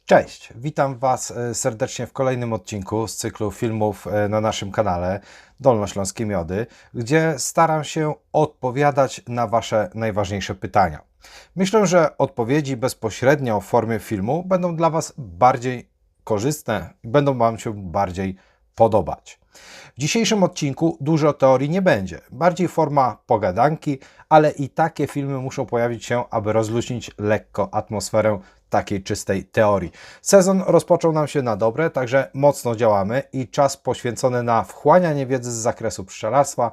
Cześć, witam Was serdecznie w kolejnym odcinku z cyklu filmów na naszym kanale Dolnośląskie Miody, gdzie staram się odpowiadać na Wasze najważniejsze pytania. Myślę, że odpowiedzi bezpośrednio w formie filmu będą dla Was bardziej korzystne i będą Wam się bardziej podobać. W dzisiejszym odcinku dużo teorii nie będzie, bardziej forma pogadanki, ale i takie filmy muszą pojawić się, aby rozluźnić lekko atmosferę takiej czystej teorii. Sezon rozpoczął nam się na dobre, także mocno działamy i czas poświęcony na wchłanianie wiedzy z zakresu pszczelarstwa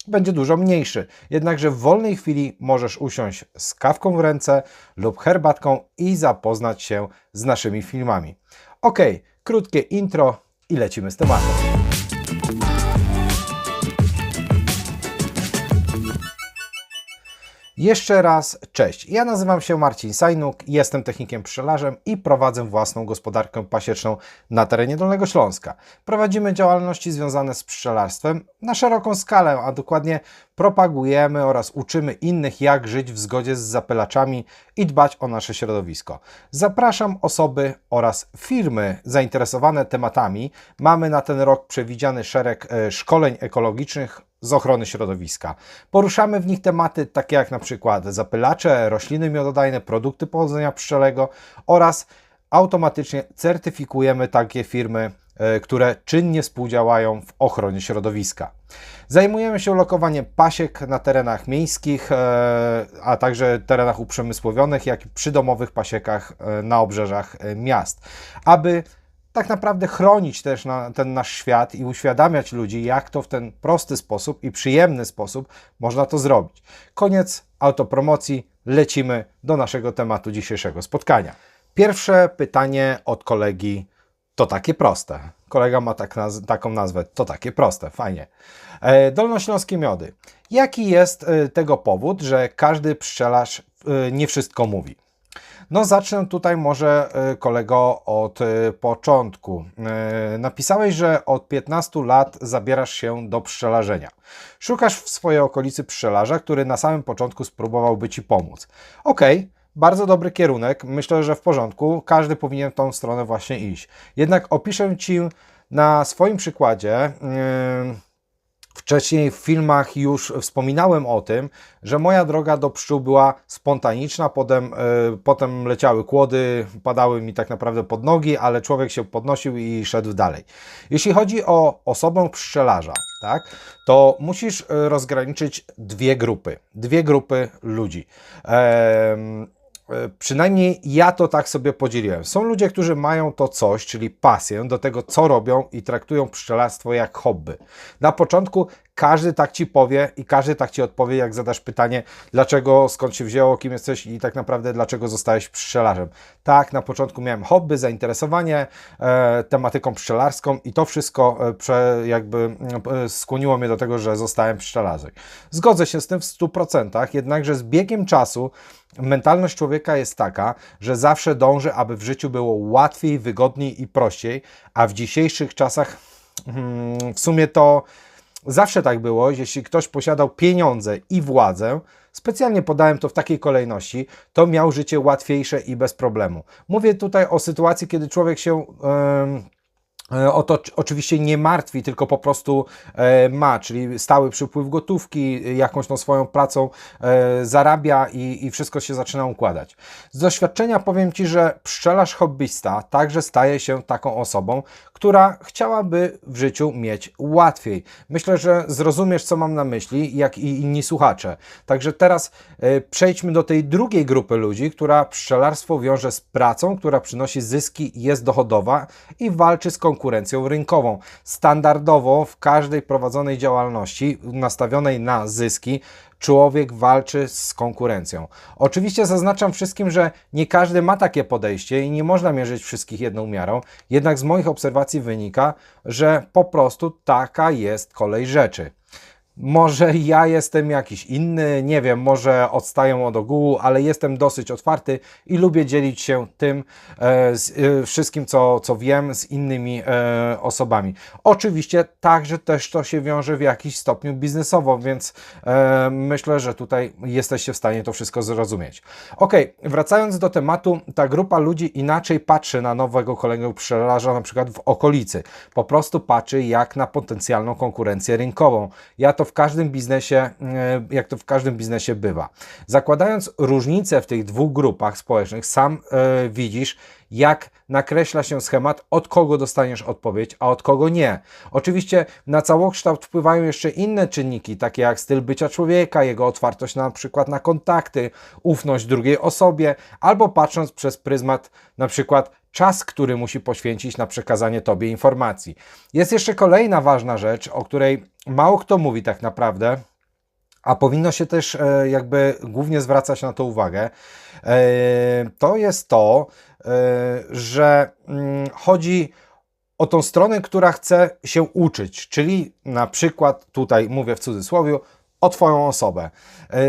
będzie dużo mniejszy. Jednakże w wolnej chwili możesz usiąść z kawką w ręce lub herbatką i zapoznać się z naszymi filmami. Ok, krótkie intro i lecimy z tematem. Jeszcze raz cześć, ja nazywam się Marcin Sajnuk, jestem technikiem pszczelarzem i prowadzę własną gospodarkę pasieczną na terenie Dolnego Śląska. Prowadzimy działalności związane z pszczelarstwem na szeroką skalę, a dokładnie propagujemy oraz uczymy innych, jak żyć w zgodzie z zapylaczami i dbać o nasze środowisko. Zapraszam osoby oraz firmy zainteresowane tematami. Mamy na ten rok przewidziany szereg szkoleń ekologicznych z ochrony środowiska. Poruszamy w nich tematy takie jak na przykład zapylacze, rośliny miododajne, produkty pochodzenia pszczelego oraz automatycznie certyfikujemy takie firmy, które czynnie współdziałają w ochronie środowiska. Zajmujemy się lokowaniem pasiek na terenach miejskich, a także terenach uprzemysłowionych, jak i przydomowych pasiekach na obrzeżach miast, aby tak naprawdę chronić też ten nasz świat i uświadamiać ludzi, jak to w ten prosty sposób i przyjemny sposób można to zrobić. Koniec autopromocji, lecimy do naszego tematu dzisiejszego spotkania. Pierwsze pytanie od kolegi: to takie proste. Kolega ma taką nazwę, to takie proste, fajnie. Dolnośląskie Miody. Jaki jest tego powód, że każdy pszczelarz nie wszystko mówi? No zacznę tutaj może, kolego, od początku. Napisałeś, że od 15 lat zabierasz się do pszczelarzenia. Szukasz w swojej okolicy pszczelarza, który na samym początku spróbowałby Ci pomóc. Okej, bardzo dobry kierunek, myślę, że w porządku, każdy powinien w tą stronę właśnie iść. Jednak opiszę Ci na swoim przykładzie. Wcześniej w filmach już wspominałem o tym, że moja droga do pszczół była spontaniczna, potem leciały kłody, padały mi tak naprawdę pod nogi, ale człowiek się podnosił i szedł dalej. Jeśli chodzi o osobę pszczelarza, tak, to musisz rozgraniczyć dwie grupy ludzi. Przynajmniej ja to tak sobie podzieliłem. Są ludzie, którzy mają to coś, czyli pasję do tego, co robią i traktują pszczelarstwo jak hobby. Na początku każdy tak Ci powie i każdy tak Ci odpowie, jak zadasz pytanie, dlaczego, skąd się wzięło, kim jesteś i tak naprawdę dlaczego zostałeś pszczelarzem. Tak, na początku miałem hobby, zainteresowanie tematyką pszczelarską i to wszystko skłoniło mnie do tego, że zostałem pszczelarzem. Zgodzę się z tym w 100%, jednakże z biegiem czasu mentalność człowieka jest taka, że zawsze dąży, aby w życiu było łatwiej, wygodniej i prościej, a w dzisiejszych czasach w sumie to zawsze tak było. Jeśli ktoś posiadał pieniądze i władzę, specjalnie podałem to w takiej kolejności, to miał życie łatwiejsze i bez problemu. Mówię tutaj o sytuacji, kiedy człowiek się o to oczywiście nie martwi, tylko po prostu ma, czyli stały przypływ gotówki, jakąś tą swoją pracą zarabia i wszystko się zaczyna układać. Z doświadczenia powiem Ci, że pszczelarz hobbysta także staje się taką osobą, która chciałaby w życiu mieć łatwiej. Myślę, że zrozumiesz, co mam na myśli, jak i inni słuchacze. Także teraz przejdźmy do tej drugiej grupy ludzi, która pszczelarstwo wiąże z pracą, która przynosi zyski, jest dochodowa i walczy z konkurencją rynkową. Standardowo w każdej prowadzonej działalności nastawionej na zyski człowiek walczy z konkurencją. Oczywiście zaznaczam wszystkim, że nie każdy ma takie podejście i nie można mierzyć wszystkich jedną miarą, jednak z moich obserwacji wynika, że po prostu taka jest kolej rzeczy. Może ja jestem jakiś inny, nie wiem, może odstaję od ogółu, ale jestem dosyć otwarty i lubię dzielić się tym wszystkim, co wiem, z innymi osobami. Oczywiście także też to się wiąże w jakiś stopniu biznesowo, więc myślę, że tutaj jesteście w stanie to wszystko zrozumieć. Ok, wracając do tematu, ta grupa ludzi inaczej patrzy na nowego kolejnego pszczelarza, na przykład w okolicy. Po prostu patrzy jak na potencjalną konkurencję rynkową. Jak to w każdym biznesie bywa. Zakładając różnice w tych dwóch grupach społecznych, sam widzisz, jak nakreśla się schemat, od kogo dostaniesz odpowiedź, a od kogo nie. Oczywiście na całokształt wpływają jeszcze inne czynniki, takie jak styl bycia człowieka, jego otwartość na przykład na kontakty, ufność drugiej osobie, albo patrząc przez pryzmat na przykład czas, który musi poświęcić na przekazanie Tobie informacji. Jest jeszcze kolejna ważna rzecz, o której mało kto mówi tak naprawdę, a powinno się też jakby głównie zwracać na to uwagę. To jest to, że chodzi o tą stronę, która chce się uczyć, czyli na przykład, tutaj mówię w cudzysłowie, o Twoją osobę.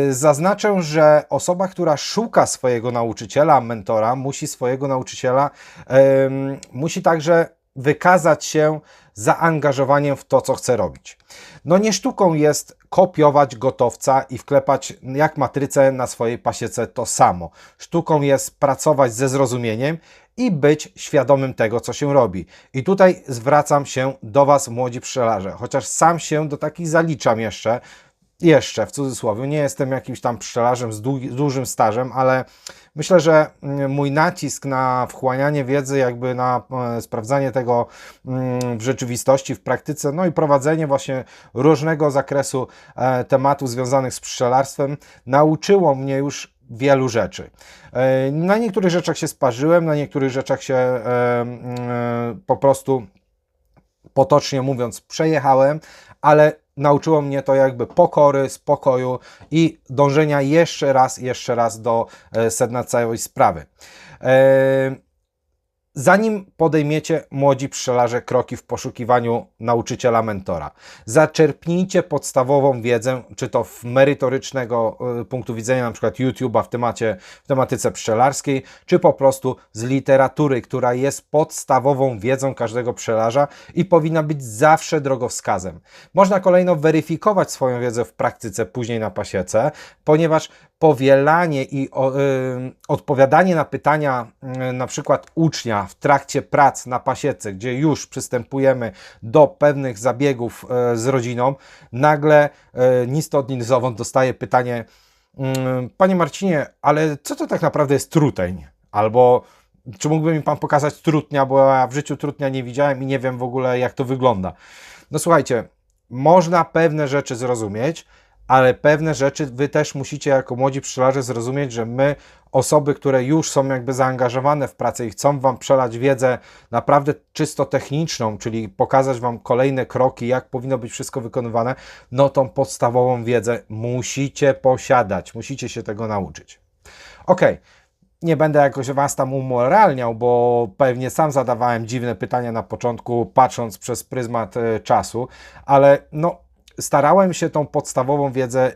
Zaznaczę, że osoba, która szuka swojego nauczyciela, mentora, musi także wykazać się zaangażowaniem w to, co chce robić. No nie sztuką jest kopiować gotowca i wklepać jak matrycę na swojej pasiece to samo. Sztuką jest pracować ze zrozumieniem i być świadomym tego, co się robi. I tutaj zwracam się do Was, młodzi pszczelarze, chociaż sam się do takich zaliczam jeszcze w cudzysłowie, nie jestem jakimś tam pszczelarzem z dużym stażem, ale myślę, że mój nacisk na wchłanianie wiedzy, jakby na sprawdzanie tego w rzeczywistości, w praktyce, no i prowadzenie właśnie różnego zakresu tematów związanych z pszczelarstwem nauczyło mnie już wielu rzeczy. Na niektórych rzeczach się sparzyłem, na niektórych rzeczach się po prostu, potocznie mówiąc, przejechałem, ale nauczyło mnie to jakby pokory, spokoju i dążenia jeszcze raz do sedna całej sprawy. Zanim podejmiecie, młodzi pszczelarze, kroki w poszukiwaniu nauczyciela, mentora, zaczerpnijcie podstawową wiedzę, czy to w merytorycznego punktu widzenia, na przykład YouTube'a w tematyce pszczelarskiej, czy po prostu z literatury, która jest podstawową wiedzą każdego pszczelarza i powinna być zawsze drogowskazem. Można kolejno weryfikować swoją wiedzę w praktyce później na pasiece, ponieważ powielanie i odpowiadanie na pytania na przykład ucznia w trakcie prac na pasiece, gdzie już przystępujemy do pewnych zabiegów z rodziną, nagle ni stąd ni zowąd dostaje pytanie: Panie Marcinie, ale co to tak naprawdę jest truteń? Albo czy mógłby mi Pan pokazać trutnia, bo ja w życiu trutnia nie widziałem i nie wiem w ogóle, jak to wygląda. No słuchajcie, można pewne rzeczy zrozumieć, ale pewne rzeczy Wy też musicie jako młodzi pszczelarze zrozumieć, że my, osoby, które już są jakby zaangażowane w pracę i chcą Wam przelać wiedzę naprawdę czysto techniczną, czyli pokazać Wam kolejne kroki, jak powinno być wszystko wykonywane, no tą podstawową wiedzę musicie posiadać, musicie się tego nauczyć. Ok. Nie będę jakoś Was tam umoralniał, bo pewnie sam zadawałem dziwne pytania na początku, patrząc przez pryzmat czasu, ale no starałem się tą podstawową wiedzę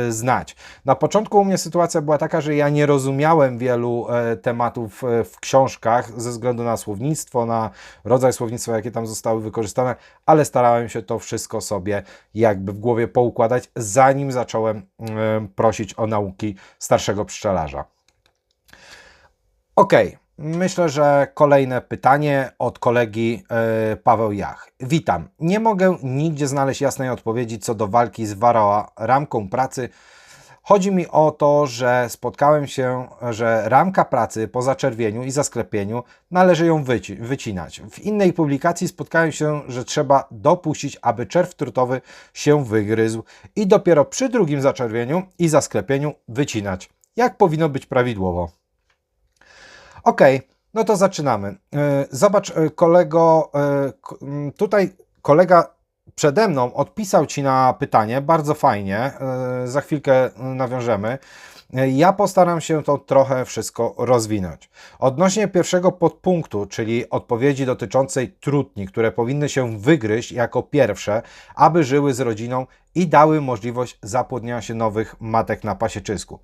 znać. Na początku u mnie sytuacja była taka, że ja nie rozumiałem wielu tematów w książkach ze względu na słownictwo, na rodzaj słownictwa, jakie tam zostały wykorzystane, ale starałem się to wszystko sobie jakby w głowie poukładać, zanim zacząłem prosić o nauki starszego pszczelarza. Ok, myślę, że kolejne pytanie od kolegi Paweł Jach. Witam. Nie mogę nigdzie znaleźć jasnej odpowiedzi co do walki z Varroa ramką pracy. Chodzi mi o to, że spotkałem się, że ramka pracy po zaczerwieniu i zasklepieniu należy ją wycinać. W innej publikacji spotkałem się, że trzeba dopuścić, aby czerw trutowy się wygryzł i dopiero przy drugim zaczerwieniu i zasklepieniu wycinać. Jak powinno być prawidłowo? Ok, no to zaczynamy. Zobacz, kolego, tutaj kolega przede mną odpisał Ci na pytanie, bardzo fajnie, za chwilkę nawiążemy. Ja postaram się to trochę wszystko rozwinąć. Odnośnie pierwszego podpunktu, czyli odpowiedzi dotyczącej trutni, które powinny się wygryźć jako pierwsze, aby żyły z rodziną i dały możliwość zapłodnienia się nowych matek na pasieczysku.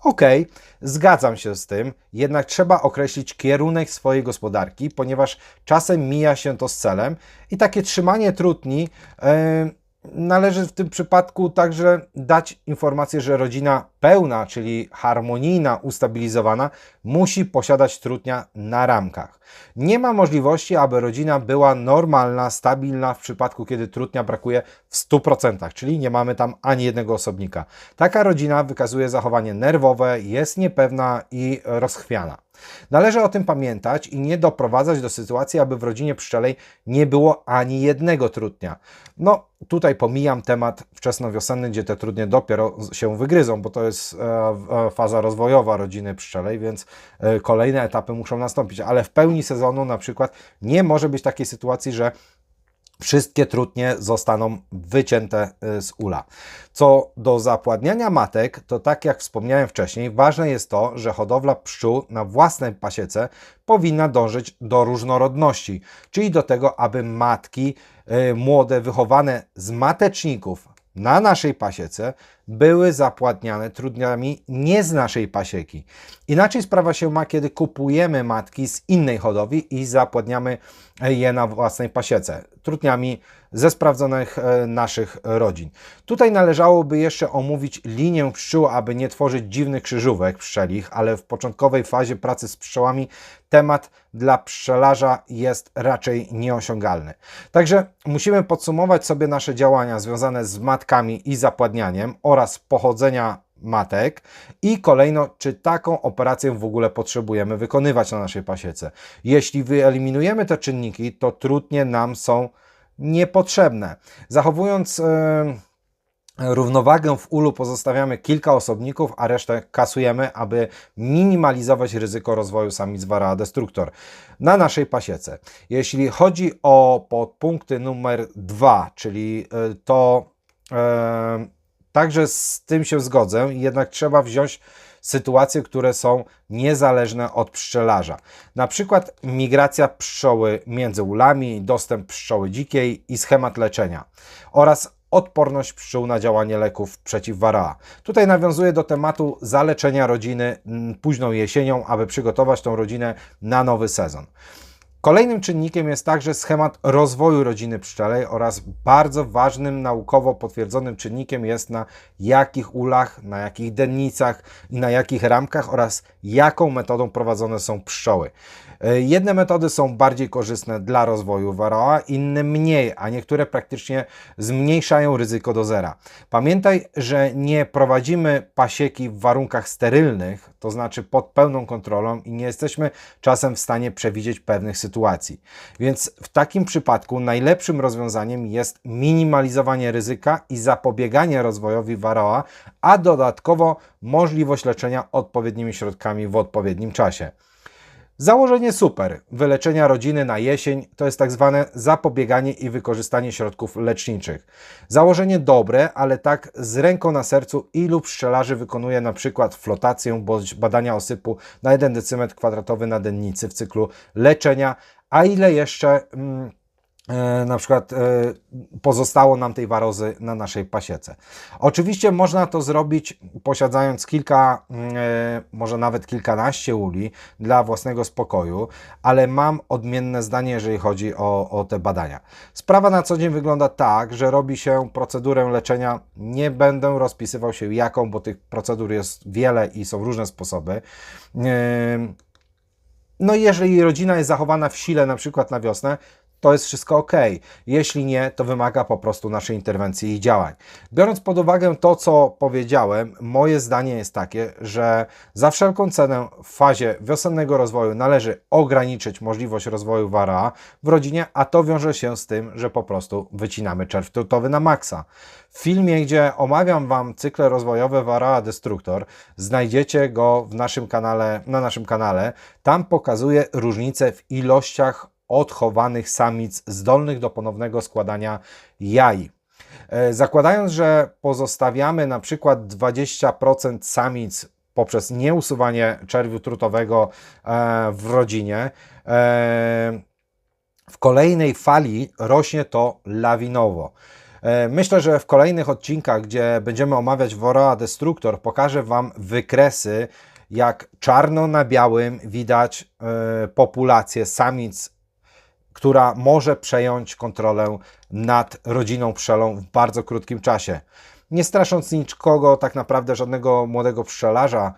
Okej, zgadzam się z tym, jednak trzeba określić kierunek swojej gospodarki, ponieważ czasem mija się to z celem i takie trzymanie trutni należy w tym przypadku także dać informację, że rodzina pełna, czyli harmonijna, ustabilizowana, musi posiadać trutnia na ramkach. Nie ma możliwości, aby rodzina była normalna, stabilna w przypadku, kiedy trutnia brakuje w 100%, czyli nie mamy tam ani jednego osobnika. Taka rodzina wykazuje zachowanie nerwowe, jest niepewna i rozchwiana. Należy o tym pamiętać i nie doprowadzać do sytuacji, aby w rodzinie pszczelej nie było ani jednego trutnia. No, tutaj pomijam temat wczesnowiosenny, gdzie te trutnie dopiero się wygryzą, bo to jest faza rozwojowa rodziny pszczelej, więc kolejne etapy muszą nastąpić, ale w pełni sezonu na przykład nie może być takiej sytuacji, że wszystkie trutnie zostaną wycięte z ula. Co do zapładniania matek, to tak jak wspomniałem wcześniej, ważne jest to, że hodowla pszczół na własnej pasiece powinna dążyć do różnorodności, czyli do tego, aby matki młode wychowane z mateczników na naszej pasiece były zapładniane trutniami nie z naszej pasieki. Inaczej sprawa się ma, kiedy kupujemy matki z innej hodowli i zapładniamy je na własnej pasiece trutniami ze sprawdzonych naszych rodzin. Tutaj należałoby jeszcze omówić linię pszczół, aby nie tworzyć dziwnych krzyżówek pszczelich, ale w początkowej fazie pracy z pszczołami temat dla pszczelarza jest raczej nieosiągalny. Także musimy podsumować sobie nasze działania związane z matkami i zapładnianiem oraz pochodzenia matek i kolejno, czy taką operację w ogóle potrzebujemy wykonywać na naszej pasiece. Jeśli wyeliminujemy te czynniki, to trutnie nam są niepotrzebne. Zachowując równowagę w ulu pozostawiamy kilka osobników, a resztę kasujemy, aby minimalizować ryzyko rozwoju samic Varroa destructor na naszej pasiece. Jeśli chodzi o podpunkty numer 2, czyli to także z tym się zgodzę, jednak trzeba wziąć sytuacje, które są niezależne od pszczelarza. Na przykład migracja pszczoły między ulami, dostęp pszczoły dzikiej i schemat leczenia oraz odporność pszczół na działanie leków przeciw Varroa. Tutaj nawiązuję do tematu zaleczenia rodziny późną jesienią, aby przygotować tą rodzinę na nowy sezon. Kolejnym czynnikiem jest także schemat rozwoju rodziny pszczelej oraz bardzo ważnym naukowo potwierdzonym czynnikiem jest na jakich ulach, na jakich dennicach i na jakich ramkach oraz jaką metodą prowadzone są pszczoły. Jedne metody są bardziej korzystne dla rozwoju Varroa, inne mniej, a niektóre praktycznie zmniejszają ryzyko do zera. Pamiętaj, że nie prowadzimy pasieki w warunkach sterylnych, to znaczy pod pełną kontrolą i nie jesteśmy czasem w stanie przewidzieć pewnych sytuacji. Więc w takim przypadku najlepszym rozwiązaniem jest minimalizowanie ryzyka i zapobieganie rozwojowi Varroa, a dodatkowo możliwość leczenia odpowiednimi środkami w odpowiednim czasie. Założenie super wyleczenia rodziny na jesień to jest tak zwane zapobieganie i wykorzystanie środków leczniczych. Założenie dobre, ale tak z ręką na sercu ilu pszczelarzy wykonuje na przykład flotację bądź badania osypu na 1 dm kwadratowy na dennicy w cyklu leczenia, a ile jeszcze na przykład pozostało nam tej warozy na naszej pasiece. Oczywiście można to zrobić posiadając kilka, może nawet kilkanaście uli dla własnego spokoju, ale mam odmienne zdanie, jeżeli chodzi o te badania. Sprawa na co dzień wygląda tak, że robi się procedurę leczenia, nie będę rozpisywał się jaką, bo tych procedur jest wiele i są różne sposoby. No i jeżeli rodzina jest zachowana w sile, na przykład na wiosnę, to jest wszystko ok. Jeśli nie, to wymaga po prostu naszej interwencji i działań. Biorąc pod uwagę to, co powiedziałem, moje zdanie jest takie, że za wszelką cenę w fazie wiosennego rozwoju należy ograniczyć możliwość rozwoju Varroa w rodzinie, a to wiąże się z tym, że po prostu wycinamy czerw trutowy na maksa. W filmie, gdzie omawiam Wam cykle rozwojowe Varroa destructor, znajdziecie go w naszym kanale, na naszym kanale. Tam pokazuję różnice w ilościach odchowanych samic zdolnych do ponownego składania jaj. Zakładając, że pozostawiamy na przykład 20% samic poprzez nieusuwanie czerwiu trutowego w rodzinie, w kolejnej fali rośnie to lawinowo. Myślę, że w kolejnych odcinkach, gdzie będziemy omawiać Varroa Destructor, pokażę Wam wykresy, jak czarno na białym widać populację samic, która może przejąć kontrolę nad rodziną pszczelą w bardzo krótkim czasie. Nie strasząc nikogo, tak naprawdę żadnego młodego pszczelarza,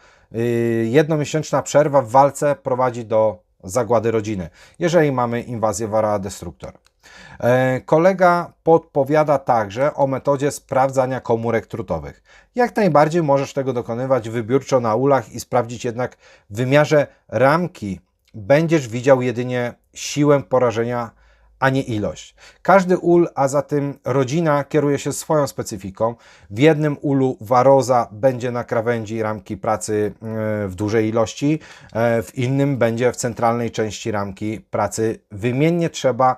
jednomiesięczna przerwa w walce prowadzi do zagłady rodziny, jeżeli mamy inwazję Varroa Destructor. Kolega podpowiada także o metodzie sprawdzania komórek trutowych. Jak najbardziej możesz tego dokonywać wybiórczo na ulach i sprawdzić, jednak w wymiarze ramki będziesz widział jedynie siłę porażenia, a nie ilość. Każdy ul, a zatem rodzina, kieruje się swoją specyfiką. W jednym ulu waroza będzie na krawędzi ramki pracy w dużej ilości, w innym będzie w centralnej części ramki pracy. Wymiennie trzeba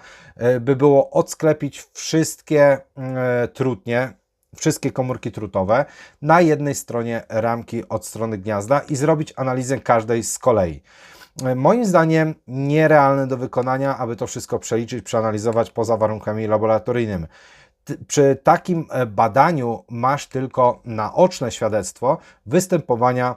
by było odsklepić wszystkie trutnie, wszystkie komórki trutowe na jednej stronie ramki od strony gniazda i zrobić analizę każdej z kolei. Moim zdaniem nierealne do wykonania, aby to wszystko przeliczyć, przeanalizować poza warunkami laboratoryjnymi. Przy takim badaniu masz tylko naoczne świadectwo występowania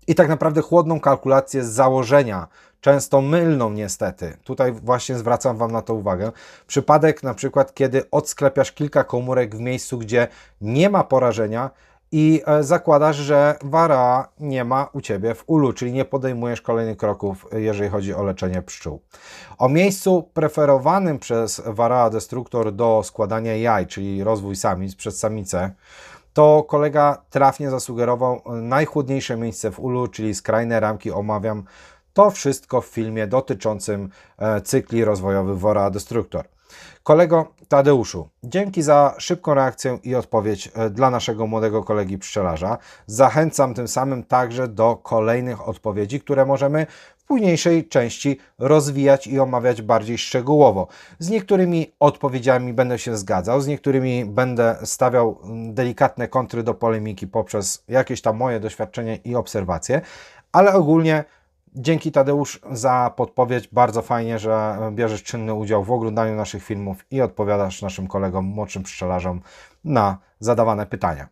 i tak naprawdę chłodną kalkulację z założenia, często mylną niestety. Tutaj właśnie zwracam Wam na to uwagę. Przypadek na przykład, kiedy odsklepiasz kilka komórek w miejscu, gdzie nie ma porażenia, i zakładasz, że Varroa nie ma u Ciebie w ulu, czyli nie podejmujesz kolejnych kroków, jeżeli chodzi o leczenie pszczół. O miejscu preferowanym przez Varroa Destructor do składania jaj, czyli rozwój samic przez samicę, to kolega trafnie zasugerował najchłodniejsze miejsce w ulu, czyli skrajne ramki. Omawiam to wszystko w filmie dotyczącym cykli rozwojowych Varroa Destructor. Kolego Tadeuszu, dzięki za szybką reakcję i odpowiedź dla naszego młodego kolegi pszczelarza. Zachęcam tym samym także do kolejnych odpowiedzi, które możemy w późniejszej części rozwijać i omawiać bardziej szczegółowo. Z niektórymi odpowiedziami będę się zgadzał, z niektórymi będę stawiał delikatne kontry do polemiki poprzez jakieś tam moje doświadczenie i obserwacje, ale ogólnie dzięki Tadeusz za podpowiedź. Bardzo fajnie, że bierzesz czynny udział w oglądaniu naszych filmów i odpowiadasz naszym kolegom, młodszym pszczelarzom na zadawane pytania.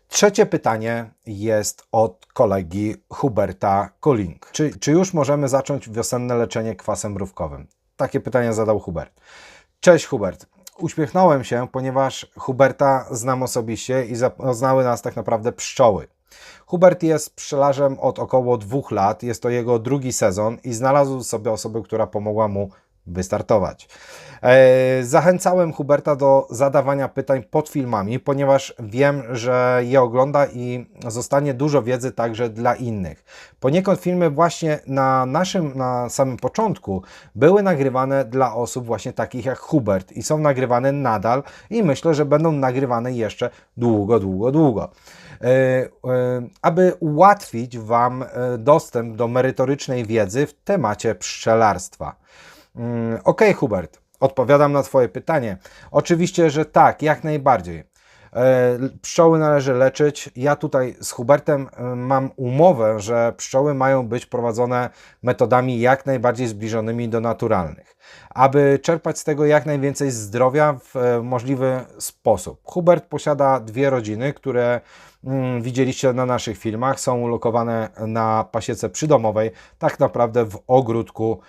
Trzecie pytanie jest od kolegi Huberta Koling. Czy już możemy zacząć wiosenne leczenie kwasem mrówkowym? Takie pytanie zadał Hubert. Cześć Hubert. Uśmiechnąłem się, ponieważ Huberta znam osobiście i zapoznały nas tak naprawdę pszczoły. Hubert jest pszczelarzem od około 2 lat, jest to jego drugi sezon i znalazł sobie osobę, która pomogła mu wystartować. Zachęcałem Huberta do zadawania pytań pod filmami, ponieważ wiem, że je ogląda i zostanie dużo wiedzy także dla innych. Poniekąd filmy właśnie na samym początku były nagrywane dla osób właśnie takich jak Hubert i są nagrywane nadal i myślę, że będą nagrywane jeszcze długo. Aby ułatwić Wam dostęp do merytorycznej wiedzy w temacie pszczelarstwa. Ok, Hubert, odpowiadam na Twoje pytanie. Oczywiście, że tak, jak najbardziej. Pszczoły należy leczyć. Ja tutaj z Hubertem mam umowę, że pszczoły mają być prowadzone metodami jak najbardziej zbliżonymi do naturalnych, aby czerpać z tego jak najwięcej zdrowia w możliwy sposób. Hubert posiada 2 rodziny, które widzieliście na naszych filmach, są ulokowane na pasiece przydomowej, tak naprawdę w ogródku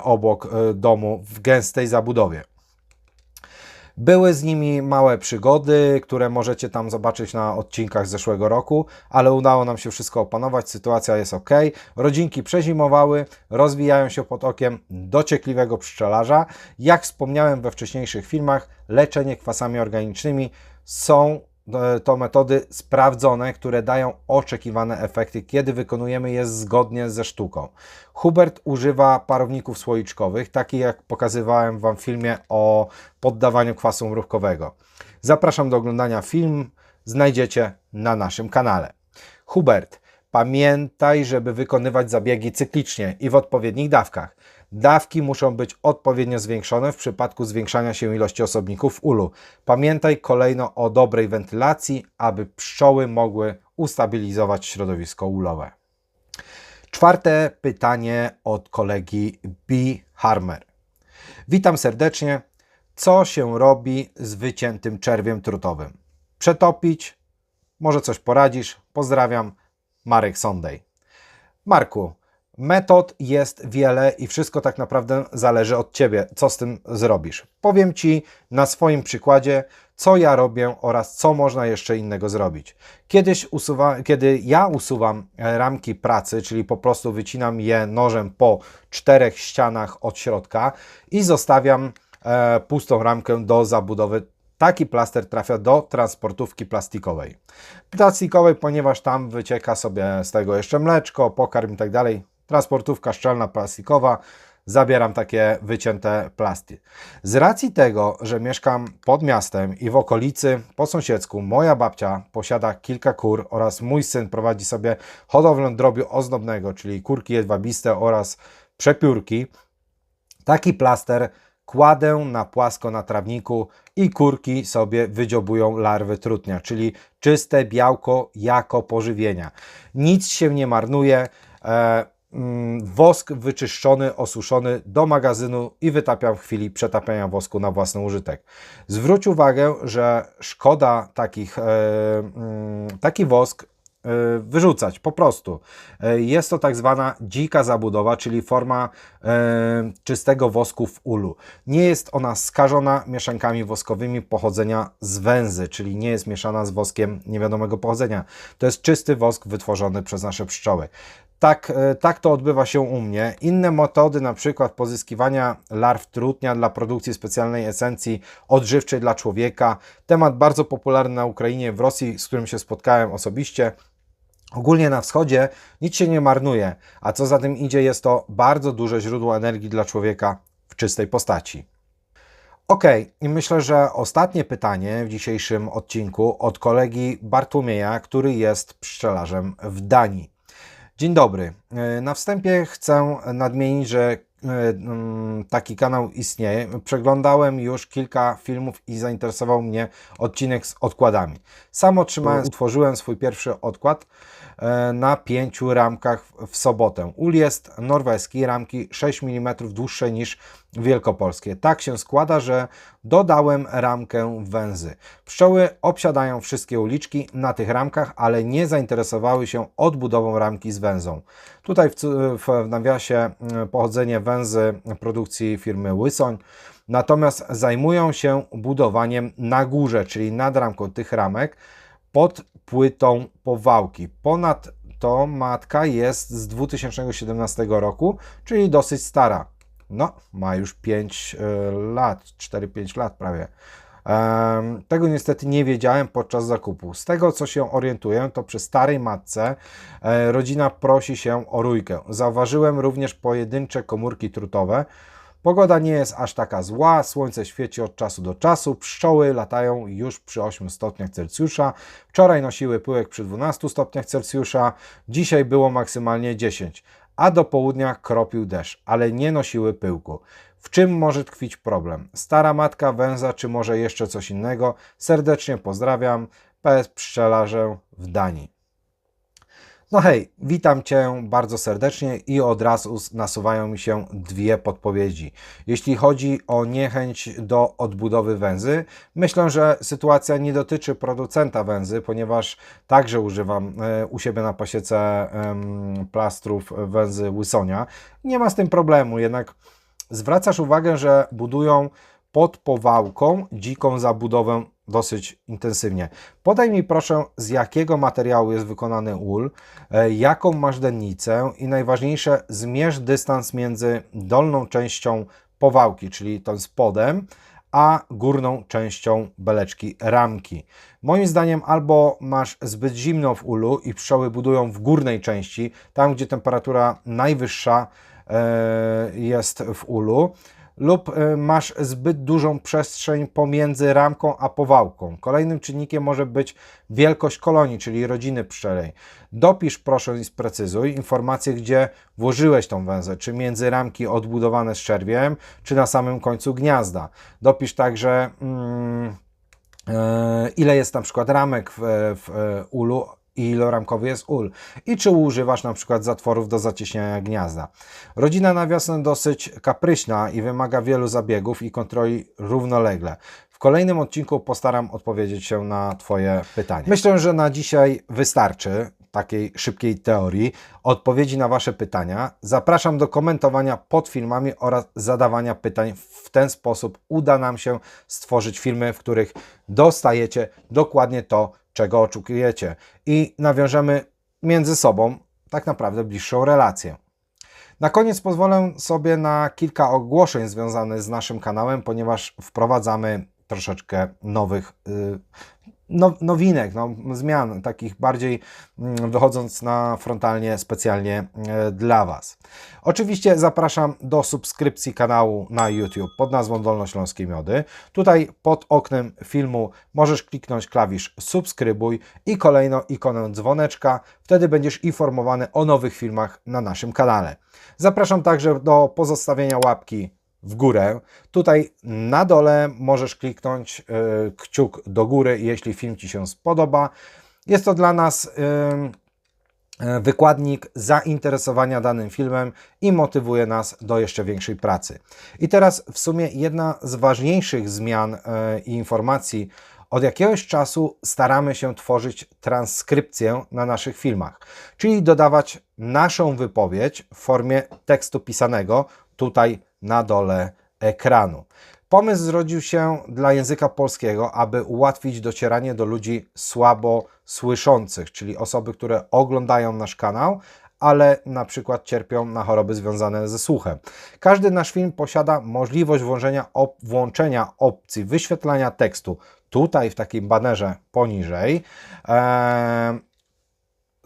obok domu w gęstej zabudowie. Były z nimi małe przygody, które możecie tam zobaczyć na odcinkach z zeszłego roku, ale udało nam się wszystko opanować, sytuacja jest ok. Rodzinki przezimowały, rozwijają się pod okiem dociekliwego pszczelarza. Jak wspomniałem we wcześniejszych filmach, leczenie kwasami organicznymi są to metody sprawdzone, które dają oczekiwane efekty, kiedy wykonujemy je zgodnie ze sztuką. Hubert używa parowników słoiczkowych, takich jak pokazywałem Wam w filmie o poddawaniu kwasu mrówkowego. Zapraszam do oglądania film, znajdziecie na naszym kanale. Hubert, pamiętaj, żeby wykonywać zabiegi cyklicznie i w odpowiednich dawkach. Dawki muszą być odpowiednio zwiększone w przypadku zwiększania się ilości osobników w ulu. Pamiętaj kolejno o dobrej wentylacji, aby pszczoły mogły ustabilizować środowisko ulowe. Czwarte pytanie od kolegi B. Harmer. Witam serdecznie. Co się robi z wyciętym czerwiem trutowym? Przetopić? Może coś poradzisz? Pozdrawiam, Marek Sondej. Marku, metod jest wiele i wszystko tak naprawdę zależy od Ciebie, co z tym zrobisz. Powiem Ci na swoim przykładzie, co ja robię oraz co można jeszcze innego zrobić. Kiedy ja usuwam ramki pracy, czyli po prostu wycinam je nożem po 4 ścianach od środka i zostawiam pustą ramkę do zabudowy. Taki plaster trafia do transportówki plastikowej. Plastikowej, ponieważ tam wycieka sobie z tego jeszcze mleczko, pokarm i tak dalej. Transportówka szczelna, plastikowa. Zabieram takie wycięte plasty. Z racji tego, że mieszkam pod miastem i w okolicy po sąsiedzku moja babcia posiada kilka kur oraz mój syn prowadzi sobie hodowlę drobiu ozdobnego, czyli kurki jedwabiste oraz przepiórki, taki plaster kładę na płasko na trawniku i kurki sobie wydziobują larwy trutnia, czyli czyste białko jako pożywienia. Nic się nie marnuje. Wosk wyczyszczony, osuszony do magazynu i wytapiam w chwili przetapiania wosku na własny użytek. Zwróć uwagę, że szkoda taki wosk wyrzucać, po prostu. Jest to tak zwana dzika zabudowa, czyli forma czystego wosku w ulu. Nie jest ona skażona mieszankami woskowymi pochodzenia z węzy, czyli nie jest mieszana z woskiem niewiadomego pochodzenia. To jest czysty wosk wytworzony przez nasze pszczoły. Tak to odbywa się u mnie. Inne metody, na przykład pozyskiwania larw trutnia dla produkcji specjalnej esencji odżywczej dla człowieka. Temat bardzo popularny na Ukrainie, w Rosji, z którym się spotkałem osobiście. Ogólnie na wschodzie nic się nie marnuje, a co za tym idzie, jest to bardzo duże źródło energii dla człowieka w czystej postaci. Ok, i myślę, że ostatnie pytanie w dzisiejszym odcinku od kolegi Bartłomieja, który jest pszczelarzem w Danii. Dzień dobry. Na wstępie chcę nadmienić, że taki kanał istnieje. Przeglądałem już kilka filmów i zainteresował mnie odcinek z odkładami. Sam utworzyłem swój pierwszy odkład na 5 ramkach w sobotę. Ul jest norweski, ramki 6 mm dłuższe niż wielkopolskie. Tak się składa, że dodałem ramkę węzy. Pszczoły obsiadają wszystkie uliczki na tych ramkach, ale nie zainteresowały się odbudową ramki z węzą. Tutaj w nawiasie pochodzenie węzy produkcji firmy Łysoń. Natomiast zajmują się budowaniem na górze, czyli nad ramką tych ramek, pod płytą powałki. Ponadto matka jest z 2017 roku, czyli dosyć stara. No, ma już 5 lat, 4-5 lat prawie. Tego niestety nie wiedziałem podczas zakupu. Z tego, co się orientuję, to przy starej matce rodzina prosi się o rójkę. Zauważyłem również pojedyncze komórki trutowe. Pogoda nie jest aż taka zła, słońce świeci od czasu do czasu, pszczoły latają już przy 8 stopniach Celsjusza. Wczoraj nosiły pyłek przy 12 stopniach Celsjusza, dzisiaj było maksymalnie 10, a do południa kropił deszcz, ale nie nosiły pyłku. W czym może tkwić problem? Stara matka, węza, czy może jeszcze coś innego? Serdecznie pozdrawiam, PS Pszczelarze w Danii. No hej, witam Cię bardzo serdecznie i od razu nasuwają mi się dwie podpowiedzi. Jeśli chodzi o niechęć do odbudowy węzy, myślę, że sytuacja nie dotyczy producenta węzy, ponieważ także używam u siebie na pasiece plastrów węzy Łysonia. Nie ma z tym problemu, jednak zwracasz uwagę, że budują pod powałką dziką zabudowę dosyć intensywnie. Podaj mi proszę, z jakiego materiału jest wykonany ul, jaką masz dennicę i najważniejsze, zmierz dystans między dolną częścią powałki, czyli tą spodem, a górną częścią beleczki ramki. Moim zdaniem albo masz zbyt zimno w ulu i pszczoły budują w górnej części, tam gdzie temperatura najwyższa jest w ulu, lub masz zbyt dużą przestrzeń pomiędzy ramką a powałką. Kolejnym czynnikiem może być wielkość kolonii, czyli rodziny pszczelej. Dopisz proszę i sprecyzuj informacje, gdzie włożyłeś tą węzę, czy między ramki odbudowane szczerwiem, czy na samym końcu gniazda. Dopisz także ile jest na przykład ramek w ulu i iloramkowy jest ul i czy używasz na przykład zatworów do zacieśniania gniazda. Rodzina na wiosnę dosyć kapryśna i wymaga wielu zabiegów i kontroli równolegle. W kolejnym odcinku postaram odpowiedzieć się na Twoje pytanie. Myślę, że na dzisiaj wystarczy takiej szybkiej teorii, odpowiedzi na Wasze pytania. Zapraszam do komentowania pod filmami oraz zadawania pytań. W ten sposób uda nam się stworzyć filmy, w których dostajecie dokładnie to, czego oczekujecie i nawiążemy między sobą tak naprawdę bliższą relację. Na koniec pozwolę sobie na kilka ogłoszeń związanych z naszym kanałem, ponieważ wprowadzamy troszeczkę nowych nowinek, zmian, takich bardziej wychodząc na frontalnie, specjalnie dla Was. Oczywiście zapraszam do subskrypcji kanału na YouTube pod nazwą Dolnośląskie Miody. Tutaj pod oknem filmu możesz kliknąć klawisz subskrybuj i kolejną ikonę dzwoneczka. Wtedy będziesz informowany o nowych filmach na naszym kanale. Zapraszam także do pozostawienia łapki w górę. Tutaj na dole możesz kliknąć kciuk do góry, jeśli film Ci się spodoba. Jest to dla nas wykładnik zainteresowania danym filmem i motywuje nas do jeszcze większej pracy. I teraz w sumie jedna z ważniejszych zmian i informacji. Od jakiegoś czasu staramy się tworzyć transkrypcję na naszych filmach, czyli dodawać naszą wypowiedź w formie tekstu pisanego tutaj na dole ekranu. Pomysł zrodził się dla języka polskiego, aby ułatwić docieranie do ludzi słabo słyszących, czyli osoby, które oglądają nasz kanał, ale na przykład cierpią na choroby związane ze słuchem. Każdy nasz film posiada możliwość włączenia opcji wyświetlania tekstu tutaj w takim banerze poniżej.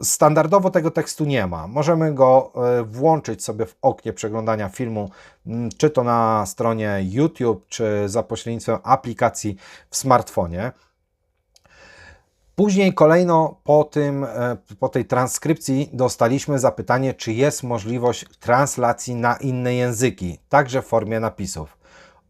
Standardowo tego tekstu nie ma. Możemy go włączyć sobie w oknie przeglądania filmu, czy to na stronie YouTube, czy za pośrednictwem aplikacji w smartfonie. Później kolejno po tej transkrypcji dostaliśmy zapytanie, czy jest możliwość translacji na inne języki, także w formie napisów.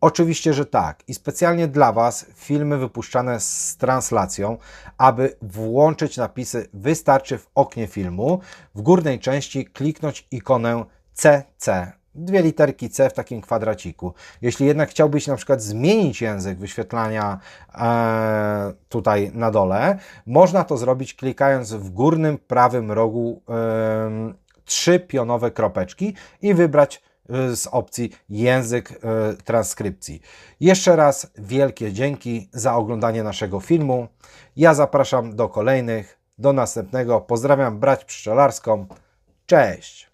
Oczywiście, że tak. I specjalnie dla Was filmy wypuszczane z translacją. Aby włączyć napisy, wystarczy w oknie filmu w górnej części kliknąć ikonę CC. Dwie literki C w takim kwadraciku. Jeśli jednak chciałbyś na przykład zmienić język wyświetlania tutaj na dole, można to zrobić klikając w górnym prawym rogu 3 pionowe kropeczki i wybrać z opcji język transkrypcji. Jeszcze raz wielkie dzięki za oglądanie naszego filmu. Ja zapraszam do kolejnych, do następnego. Pozdrawiam brać pszczelarską. Cześć!